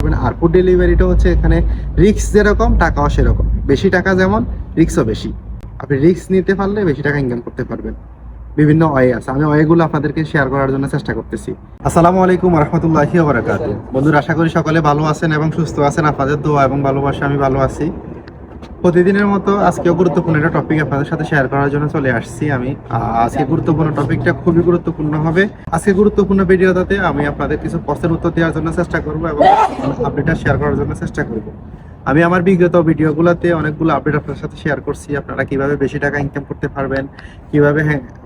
পারবেন। আর ফুড ডেলিভারিটা হচ্ছে এখানে রিস্ক যেরকম টাকাও সেরকম, বেশি টাকা যেমন রিস্কও বেশি। আপনি রিস্ক নিতে পারলে বেশি টাকা ইনকাম করতে পারবেন। বিভিন্ন ওয়ে আছে, আমি ওয়েগুলো আপনাদেরকে শেয়ার করার জন্য চেষ্টা করতেছি। আসসালামু আলাইকুম রহমতুল্লাহি ওয়া বারাকাতুহু। বন্ধুরা, আশা করি সকলে ভালো আছেন এবং সুস্থ আছেন। আপনাদের দোয়া এবং ভালোবাসা আমি ভালো আছি। প্রতিদিনের মতো আজকেও গুরুত্বপূর্ণ একটা টপিক আপনাদের সাথে শেয়ার করার জন্য চলে আসছি আমি। আজকে গুরুত্বপূর্ণ টপিকটা খুবই গুরুত্বপূর্ণ হবে। আজকে গুরুত্বপূর্ণ ভিডিওটাতে আমি আপনাদের কিছু প্রশ্নের উত্তর দেওয়ার জন্য চেষ্টা করব এবং আপডেটটা শেয়ার করার জন্য চেষ্টা করব। আমি আমার বিগত ভিডিওগুলোতে অনেকগুলো আপডেট আপনাদের সাথে শেয়ার করছি, আপনারা কিভাবে বেশি টাকা ইনকাম করতে পারবেন, কিভাবে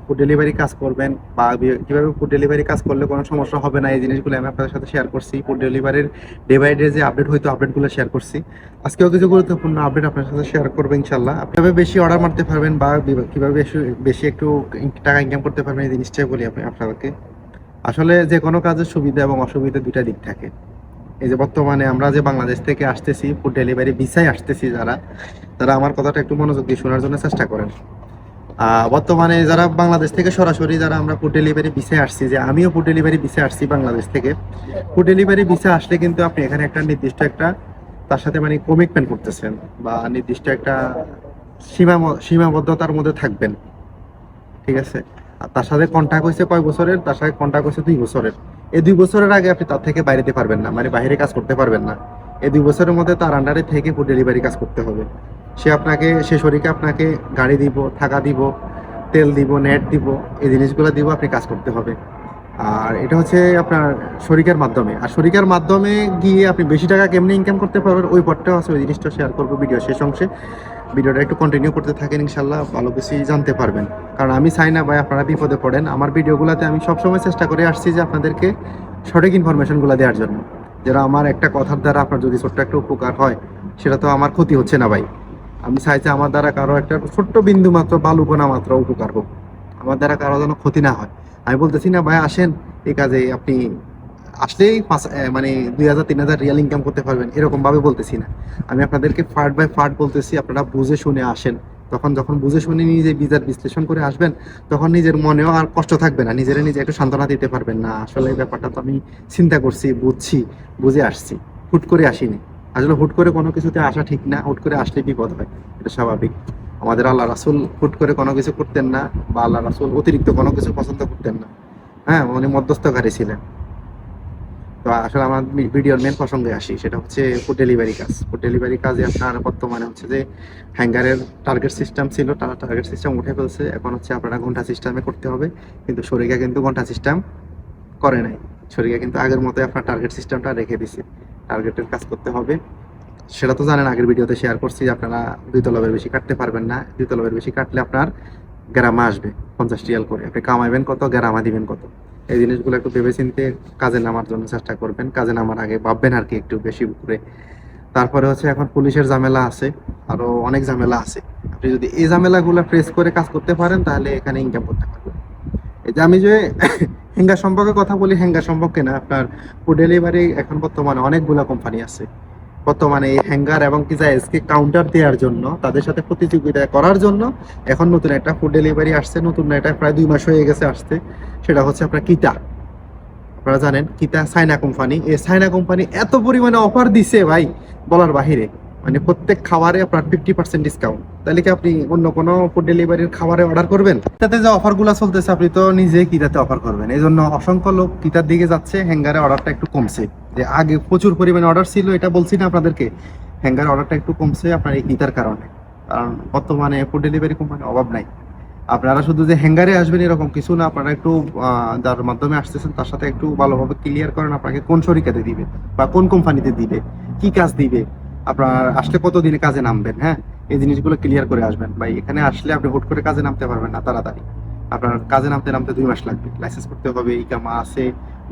ফুড ডেলিভারি কাজ করবেন, বা কিভাবে ফুড ডেলিভারি কাজ করলে কোনো সমস্যা হবে না, এই জিনিসগুলো আমি আপনাদের সাথে শেয়ার করছি। ফুড ডেলিভারির ডে বাই ডে যে আপডেট হয়তো আপডেটগুলো শেয়ার করছি। আজকেও কিছু গুরুত্বপূর্ণ আপডেট আপনার সাথে শেয়ার করবো ইনশাল্লাহ। কিভাবে বেশি অর্ডার মারতে পারবেন বা কিভাবে বেশি একটু টাকা ইনকাম করতে পারবেন, এই জিনিসটাই বলি আমি আপনাদেরকে। আসলে যে কোনো কাজের সুবিধা এবং অসুবিধা দুইটা দিক থাকে। এই যে বর্তমানে আমরা যে বাংলাদেশ থেকে আসতেছি, ফুড ডেলিভারি ভিসায় আসতেছি, তারা আমার কথাটা একটু মনোযোগ দিয়ে শোনার জন্য চেষ্টা করেন। বর্তমানে যারা বাংলাদেশ থেকে সরাসরি যারা আমরা ফুড ডেলিভারি ভিসায় আসছি, যে আমিও ফুড ডেলিভারি ভিসায় আসছি বাংলাদেশ থেকে। ফুড ডেলিভারি ভিসা আসলে কিন্তু আপনি এখানে একটা নির্দিষ্ট একটা তার সাথে মানে কমিটমেন্ট করতেছেন, বা নির্দিষ্ট একটা সীমাবদ্ধতার মধ্যে থাকবেন, ঠিক আছে। আর তার সাথে কন্ট্রাক্ট হয়েছে কয় বছরের, তার সাথে কন্ট্রাক্ট হয়েছে 2 বছরের। এই 2 বছরের আগে আপনি তার থেকে বাইরেতে পারবেন না, মানে বাইরে কাজ করতে পারবেন না। এই 2 বছরের মধ্যে তার আন্ডারে থেকে ফুড ডেলিভারি কাজ করতে হবে। সে শরীকে আপনাকে গাড়ি দিব, থাকা দিব, তেল দিব, নেট দিব, এই জিনিসগুলো দিব, আপনি কাজ করতে হবে। আর এটা হচ্ছে আপনার শরিকের মাধ্যমে। আর শরিকের মাধ্যমে গিয়ে আপনি বেশি টাকা কেমনি ইনকাম করতে পারবেন, ওই পথটাও আছে, ওই জিনিসটা শেয়ার করবো ভিডিও শেষ অংশে। ভিডিওটা একটু কন্টিনিউ করতে থাকেন, ইনশাল্লাহ ভালো কিছুই জানতে পারবেন। কারণ আমি চাই না ভাই আপনারা বিপদে পড়েন। আমার ভিডিওগুলোতে আমি সবসময় চেষ্টা করে আসছি যে আপনাদেরকে সঠিক ইনফরমেশনগুলো দেওয়ার জন্য। যারা আমার একটা কথার দ্বারা আপনার যদি ছোট্ট একটা উপকার হয়, সেটা তো আমার ক্ষতি হচ্ছে না ভাই। আমি চাইছি আমার দ্বারা কারো একটা ছোট্ট বিন্দু মাত্র, বালুকণা মাত্র উপকার হোক, আমার দ্বারা কারো যেন ক্ষতি না হয়। আমি বলতেছি না ভাই আসেন এই কাজে আপনি আসলেই মানে 2,000-3,000 রিয়াল ইনকাম করতে পারবেন, এরকম ভাবে বলতেছি না। আমি আপনাদেরকে পার্ট বাই পার্ট বলতেছি, আপনারা বুঝে শুনে আসেন। যখন বুঝে শুনে নিজে বিচার বিশ্লেষণ করে আসবেন, তখন নিজের মনেও আর কষ্ট থাকবে না, নিজে একটু সান্ত্বনা দিতে পারবেন। না আসলে এই ব্যাপারটা তো আমি চিন্তা করছি, বুঝছি, বুঝে আসছি, হুট করে আসিনি। আসলে হুট করে কোনো কিছুতে আসা ঠিক না, হুট করে আসলে বিপদ হয়, এটা স্বাভাবিক। আমাদের আল্লাহ রাসূল হুট করে কোনো কিছু করতেন না, বা আল্লাহ রাসূল অতিরিক্ত কোনো কিছু পছন্দ করতেন না। হ্যাঁ, উনি মধ্যস্থকারী ছিলেন। তো আসলে আমার ভিডিওর মেন প্রসঙ্গে আসি, সেটা হচ্ছে ফুড ডেলিভারি কাজ। ফুড ডেলিভারি কাজে আপনার বর্তমানে হচ্ছে যে হ্যাঙ্গারের টার্গেট সিস্টেম ছিল, তারা টার্গেট সিস্টেম উঠে ফেলছে। এখন হচ্ছে আপনারা ঘন্টা সিস্টেমে করতে হবে, কিন্তু শরিকা কিন্তু ঘন্টা সিস্টেম করে নাই। শরিকা কিন্তু আগের মতো আপনার টার্গেট সিস্টেমটা রেখে দিছে, টার্গেটের কাজ করতে হবে। সেটা তো জানেন, আগের ভিডিওতে শেয়ার করছি যে আপনারা 2 তলবের বেশি কাটতে পারবেন না। 2 তলবের বেশি কাটলে আপনার গ্রামা আসবে 50 রিয়াল করে, আপনি কামাইবেন কত, গ্রামা দিবেন কত। এই জিনিসগুলো একটু ভেবে চিন্তে কাজে নামার জন্য চেষ্টা করবেন। কাজে নামার আগে ভাববেন আর কি একটু বেশি করে। তারপরে হচ্ছে এখন পুলিশের ঝামেলা আছে, আরো অনেক ঝামেলা আছে। আপনি যদি এই ঝামেলাগুলো ফেস করে কাজ করতে পারেন, তাহলে এখানে ইনকাম করতে পারবেন। এই যে আমি যে হ্যাঙ্গার সম্পর্কে কথা বলি, হ্যাঙ্গার সম্পর্কে না, আপনার ফুড ডেলিভারি এখন বর্তমানে অনেকগুলা কোম্পানি আছে। বর্তমানে এই হ্যাঙ্গার এবং পিজাকে কাউন্টার দেওয়ার জন্য, তাদের সাথে প্রতিযোগিতা করার জন্য এখন নতুন একটা ফুড ডেলিভারি আসছে। নতুন না, এটা প্রায় 2 মাস হয়ে গেছে আসছে। সেটা হচ্ছে আপনার কিতা। আপনারা জানেন কিতা চায়না কোম্পানি। এই চায়না কোম্পানি এত পরিমাণে অফার দিছে ভাই, বলার বাহিরে। মানে প্রত্যেক খাবারে আপনার 50% ডিসকাউন্ট। তাহলে কি আপনি অন্য কোনো ফুড ডেলিভারির খাবারে অর্ডার করবেন? তাতে যে অফারগুলো চলতেছে, আপনি তো নিজে কিতাতে অফার করবেন। এই জন্য অসংখ্য লোক কিতার দিকে যাচ্ছে। হ্যাঙ্গারে অর্ডারটা একটু কমছে। যে আগে প্রচুর পরিমাণে অর্ডার ছিল, এটা বলছি না আপনাদেরকে, হ্যাঙ্গার অর্ডারটা একটু কমছে আপনার এই কিতার কারণে। কারণ বর্তমানে ফুড ডেলিভারি কোম্পানির অভাব নাই। আপনারা শুধু যে হ্যাঙ্গারে আসবেন এরকম কিছু না, আপনারা একটু যার মাধ্যমে আসতেছেন তার সাথে একটু ভালোভাবে ক্লিয়ার করেন আপনাকে কোন শরিকাতে দিবে, বা কোন কোম্পানিতে দিবে, কি কাজ দিবে, আপনার আসলে কতদিনে কাজে নামবেন। হ্যাঁ, এই জিনিসগুলো ক্লিয়ার করে আসবেন ভাই। এখানে আসলে আপনি হুট করে কাজে নামতে পারবেন না তাড়াতাড়ি। আপনার কাজে নামতে নামতে 2 মাস লাগবে। লাইসেন্স করতে হবে, ইকামা আছে,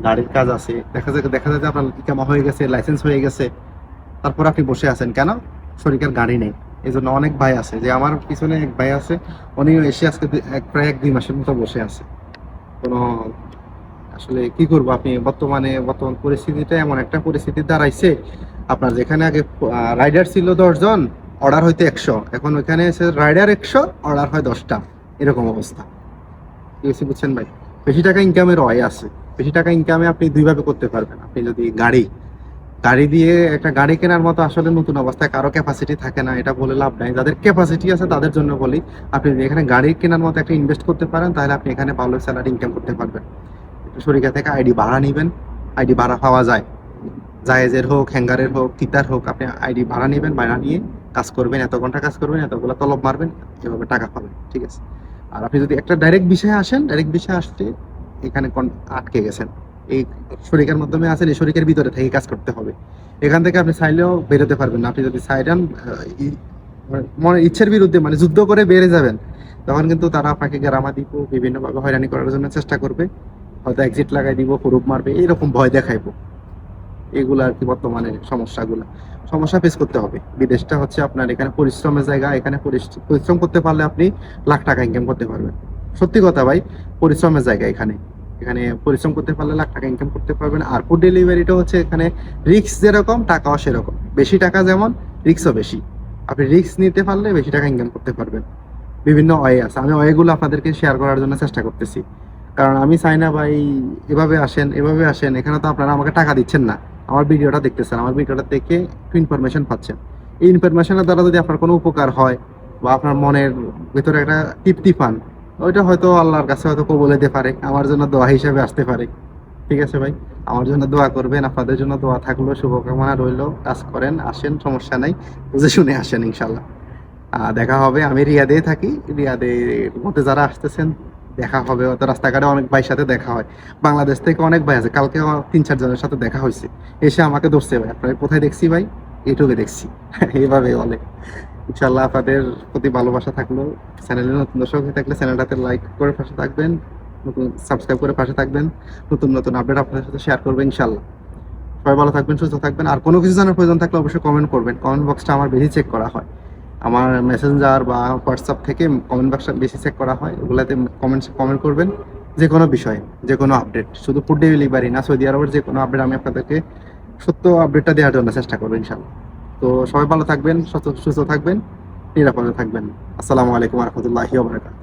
গাড়ির কাজ আছে। দেখা যায় যে আপনার ইকামা হয়ে গেছে, লাইসেন্স হয়ে গেছে, তারপর আপনি বসে আছেন কেন? শরিকের গাড়ি নেই। এই জন্য অনেক ভাই আছে, যে আমার পিছনে এক ভাই আছে, উনিও এসে আজকে প্রায় 1-2 মাসের মতো বসে আছে। কোনো আসলে কি করবো, আপনি বর্তমান পরিস্থিতিটা এমন একটা পরিস্থিতি দাঁড়াইছে, আপনার যেখানে আগে রাইডার ছিল 10 জন, অর্ডার হইতে 100, এখন ওইখানে এসে রাইডার 100, অর্ডার হয় 10টা, এরকম অবস্থা। কি হয়েছে বুঝছেন ভাই? বেশি টাকা ইনকামের ওয়ে আছে। বেশি টাকা ইনকামে আপনি 2 ভাবে করতে পারবেন। আপনি যদি গাড়ি গাড়ি দিয়ে একটা গাড়ি কেনার মতো আসলে নতুন অবস্থায় কারো ক্যাপাসিটি থাকে না, এটা বলে লাভ নাই। যাদের ক্যাপাসিটি আছে তাদের জন্য বলি, আপনি যদি এখানে গাড়ি কেনার মতো একটা ইনভেস্ট করতে পারেন, তাহলে আপনি এখানে ভালো স্যালারি ইনকাম করতে পারবেন। শরিকা থেকে আইডি ভাড়া নেবেন, আইডি ভাড়া পাওয়া যায়, জায়েজের হোক, হ্যাঙ্গারের হোক, কিতার হোক, আপনি আইডি ভাড়া নেবেন, ভাড়া নিয়ে কাজ করবেন, এত ঘন্টা কাজ করবেন, এতগুলো তলব মারবেন, এভাবে টাকা পাবেন, ঠিক আছে। আর আপনি যদি একটা ডাইরেক্ট বিষয়ে আসেন, ডাইরেক্ট বিষয়ে আসতে এখানে আটকে গেছেন, এই শরিকের মাধ্যমে আছেন, এই শরিকের ভিতরে থেকে কাজ করতে হবে। এখান থেকে আপনি চাইলেও বেরোতে পারবেন না। আপনি যদি চাইলেন মনে ইচ্ছের বিরুদ্ধে মানে যুদ্ধ করে বেড়ে যাবেন, তখন কিন্তু তারা আপনাকে গেরামা দিব, বিভিন্নভাবে হয়রানি করার জন্য চেষ্টা করবে, হয়তো এক্সিট লাগাই দিব, প্রুফ মারবে, এইরকম ভয় দেখাইবো। এগুলো আর কি বর্তমানে সমস্যা ফেস করতে হবে। বিদেশটা হচ্ছে আপনার এখানে পরিশ্রমের জায়গা, এখানে পরিশ্রম করতে পারলে আপনি লাখ টাকা ইনকাম করতে পারবেন। সত্যি কথা ভাই, পরিশ্রমের জায়গা এখানে, এখানে পরিশ্রম করতে পারলে লাখ টাকা ইনকাম করতে পারবেন। আর ফুড ডেলিভারিটা হচ্ছে এখানে রিস্ক যেরকম টাকাও সেরকম, বেশি টাকা যেমন রিস্কও বেশি। আপনি রিস্ক নিতে পারলে বেশি টাকা ইনকাম করতে পারবেন। বিভিন্ন ওয়ে আছে, আমি ওয়েগুলো আপনাদেরকে শেয়ার করার জন্য চেষ্টা করতেছি। কারণ আমি চাই না ভাই এভাবে আসেন এভাবে আসেন, এখানে তো আপনারা আমাকে টাকা দিচ্ছেন না, আমার ভিডিওটা দেখতেছেন, আমার ভিডিওটা দেখে একটু ইনফরমেশন পাচ্ছেন। এই ইনফরমেশনের দ্বারা যদি আপনার কোনো উপকার হয় বা আপনার মনের ভিতরে একটা তৃপ্তি পান, ওইটা হয়তো আল্লাহর কাছে হয়তো কবুল হতে পারে, আমার জন্য দোয়া হিসেবে আসতে পারে। ঠিক আছে ভাই, আমার জন্য দোয়া করবেন, আপনাদের জন্য দোয়া থাকলো, শুভকামনা রইলো। কাজ করেন, আসেন, সমস্যা নাই, বুঝে শুনে আসেন ইনশাল্লাহ। দেখা হবে। আমি রিয়াদে থাকি, রিয়াদের মধ্যে যারা আসতেছেন দেখা হবে, হয়তো রাস্তাঘাটে অনেক ভাইয়ের সাথে দেখা হয়, বাংলাদেশ থেকে অনেক ভাই আছে, কালকে 3-4 জনের সাথে দেখা হয়েছে, এসে আমাকে ধরছে, ভাই আপনার কোথায় দেখছি, ভাই ইউটিউবে দেখছি। এইভাবে বলে। ইনশাল্লাহ আপনাদের প্রতি ভালোবাসা থাকলো। চ্যানেলে নতুন দর্শক হয়ে থাকলে চ্যানেলটাতে লাইক করে পাশে থাকবেন, নতুন সাবস্ক্রাইব করে পাশে থাকবেন, নতুন নতুন আপডেট আপনাদের সাথে শেয়ার করবেন ইনশাল্লাহ। সবাই ভালো থাকবেন, সুস্থ থাকবেন। আর কোনো কিছু জানার প্রয়োজন থাকলে অবশ্যই কমেন্ট করবেন, কমেন্ট বক্সটা আমার বেশি চেক করা হয়, আমার মেসেঞ্জার বা হোয়াটসঅ্যাপ থেকে কমেন্ট বক্সটা বেশি চেক করা হয়, ওগুলাতে কমেন্ট করবেন। যে কোনো বিষয়ে, যে কোনো আপডেট, শুধু ফুড ডেলিভারি না, সৌদি আরবের যে কোনো আপডেট আমি আপনাদেরকে সত্য আপডেটটা দেওয়ার জন্য চেষ্টা করবো ইনশাল্লাহ। তো সবাই ভালো থাকবেন, সুস্থ থাকবেন, নিরাপদে থাকবেন। আসসালামু আলাইকুম রহমতুল্লাহি ওয়া বারাকাতুহু।